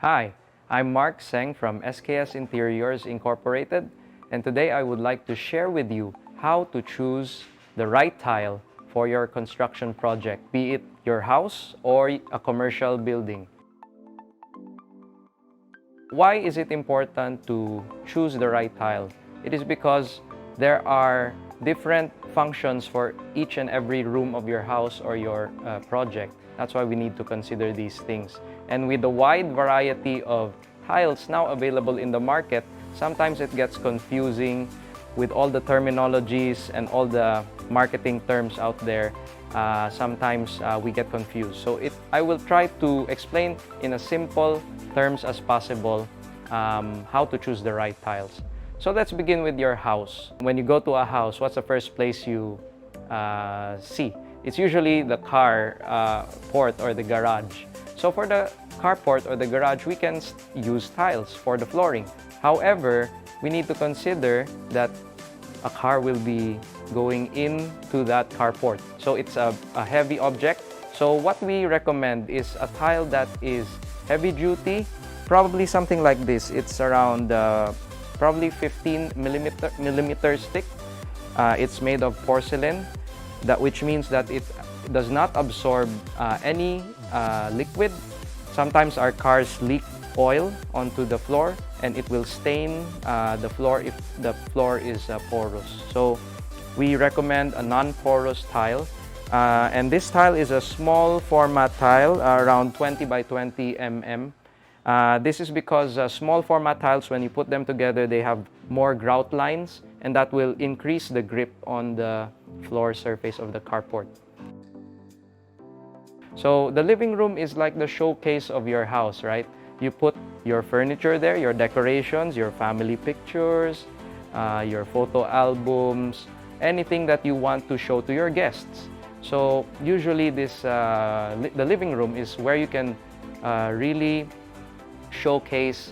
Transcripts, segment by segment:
Hi, I'm Mark Seng from SKS Interiors Incorporated, and today I would like to share with you how to choose the right tile for your construction project, be it your house or a commercial building. Why is it important to choose the right tile? It is because there are different functions for each and every room of your house or your project. That's why we need to consider these things. And with the wide variety of tiles now available in the market, sometimes it gets confusing with all the terminologies and all the marketing terms out there. Sometimes we get confused. So I will try to explain in as simple terms as possible how to choose the right tiles. So let's begin with your house. When you go to a house, what's the first place you see? It's usually the car port or the garage. So for the carport or the garage, we can use tiles for the flooring. However, we need to consider that a car will be going into that carport. So it's a heavy object. So what we recommend is a tile that is heavy duty, probably something like this. It's around probably 15 millimeters thick. It's made of porcelain, which means that it does not absorb any liquid. Sometimes our cars leak oil onto the floor and it will stain the floor if the floor is porous. So we recommend a non-porous tile. And this tile is a small format tile, around 20 by 20 mm. This is because small format tiles, when you put them together, they have more grout lines, and that will increase the grip on the floor surface of the carport. So the living room is like the showcase of your house, right? You put your furniture there, your decorations, your family pictures, your photo albums, anything that you want to show to your guests. So usually the living room is where you can really showcase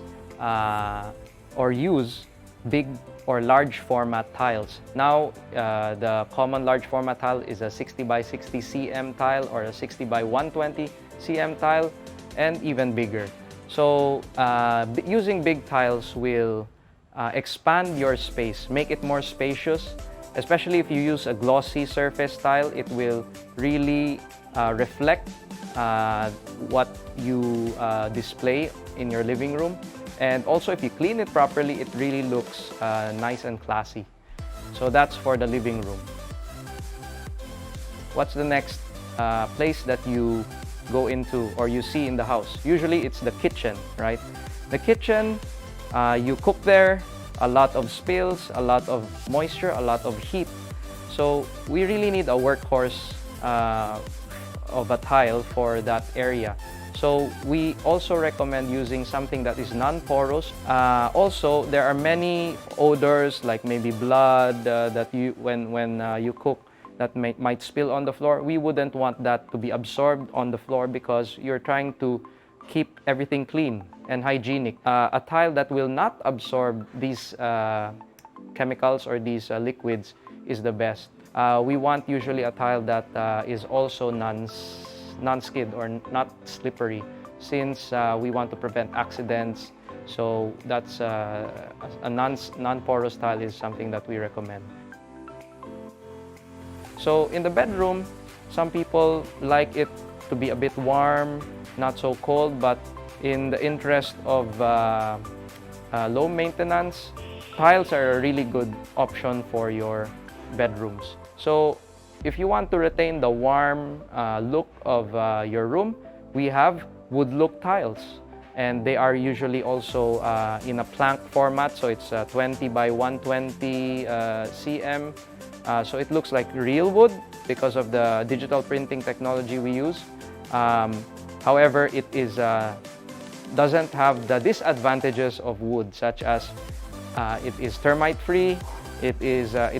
or use big or large format tiles. Now, the common large format tile is a 60 by 60 cm tile or a 60 by 120 cm tile, and even bigger. So using big tiles will expand your space, make it more spacious. Especially if you use a glossy surface tile, it will really reflect what you display in your living room. And also, if you clean it properly, it really looks nice and classy. So that's for the living room. What's the next place that you go into or you see in the house? Usually it's the kitchen, right? The kitchen, you cook there, a lot of spills, a lot of moisture, a lot of heat. So we really need a workhorse of a tile for that area. So we also recommend using something that is non-porous. Also, there are many odors like maybe blood that when you cook that might spill on the floor. We wouldn't want that to be absorbed on the floor because you're trying to keep everything clean and hygienic. A tile that will not absorb these chemicals or these liquids is the best. We want usually a tile that is also non-skid or not slippery, since we want to prevent accidents. So that's a non-porous tile is something that we recommend. So in the bedroom, some people like it to be a bit warm, not so cold, but in the interest of low maintenance, tiles are a really good option for your bedrooms. So if you want to retain the warm look of your room, we have wood look tiles, and they are usually also in a plank format, so it's 20 by 120 cm. So it looks like real wood because of the digital printing technology we use. However, it doesn't have the disadvantages of wood, such as it is termite free, it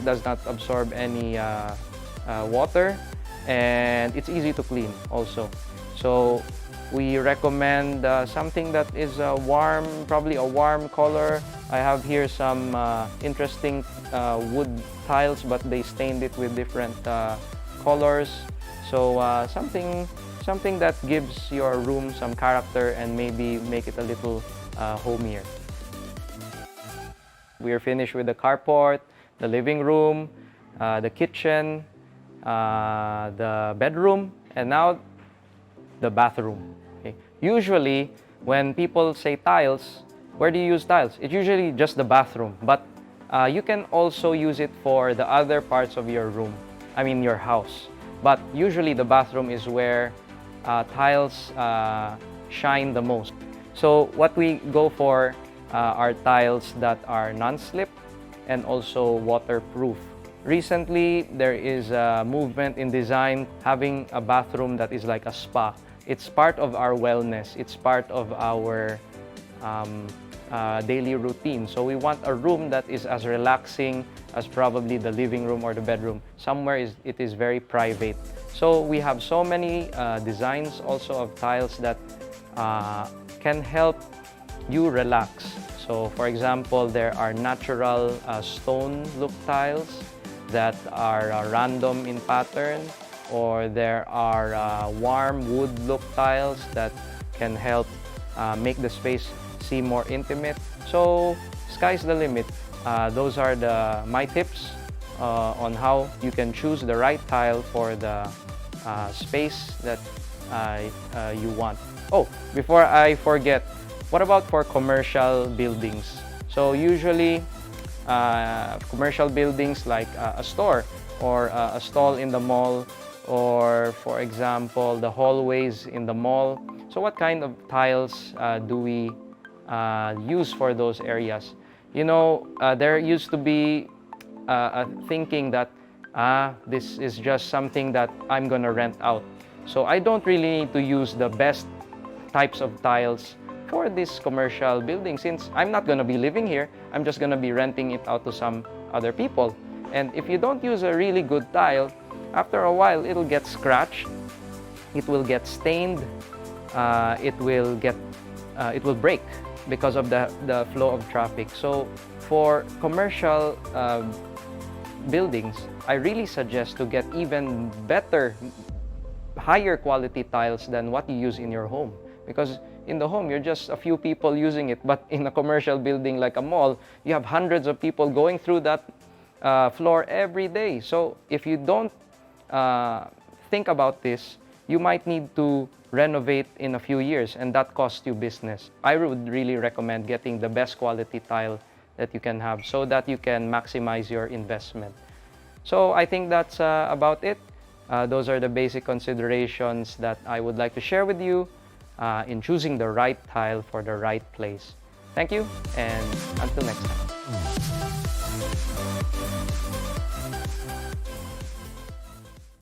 does not absorb any water, and it's easy to clean also. So we recommend something that is warm, probably a warm color. I have here some interesting wood tiles, but they stained it with different colors. So something something that gives your room some character and maybe make it a little homier. We are finished with the carport, the living room, the kitchen, the bedroom, and now the bathroom. Okay. Usually, when people say tiles, where do you use tiles? It's usually just the bathroom, but you can also use it for the other parts of your room, your house. But usually the bathroom is where tiles shine the most. So what we go for are tiles that are non-slip and also waterproof. Recently, there is a movement in design having a bathroom that is like a spa. It's part of our wellness. It's part of our daily routine. So we want a room that is as relaxing as probably the living room or the bedroom. Somewhere it is very private. So we have so many designs also of tiles that can help you relax. So for example, there are natural stone look tiles that are random in pattern, or there are warm wood look tiles that can help make the space seem more intimate. So sky's the limit. Those are my tips on how you can choose the right tile for the space that you want. Oh, before I forget, what about for commercial buildings? So usually commercial buildings like a store or a stall in the mall, or for example the hallways in the mall. So what kind of tiles do we use for those areas? There used to be a thinking that this is just something that I'm gonna rent out. So I don't really need to use the best types of tiles for this commercial building, since I'm not gonna be living here. I'm just gonna be renting it out to some other people. And if you don't use a really good tile, after a while it'll get scratched, it will get stained, it will break because of the flow of traffic. So for commercial buildings, I really suggest to get even better, higher quality tiles than what you use in your home. Because in the home, you're just a few people using it, but in a commercial building like a mall, you have hundreds of people going through that floor every day. So if you don't think about this, you might need to renovate in a few years, and that costs you business. I would really recommend getting the best quality tile that you can have so that you can maximize your investment. So I think that's about it. Those are the basic considerations that I would like to share with you in choosing the right tile for the right place. Thank you, and until next time.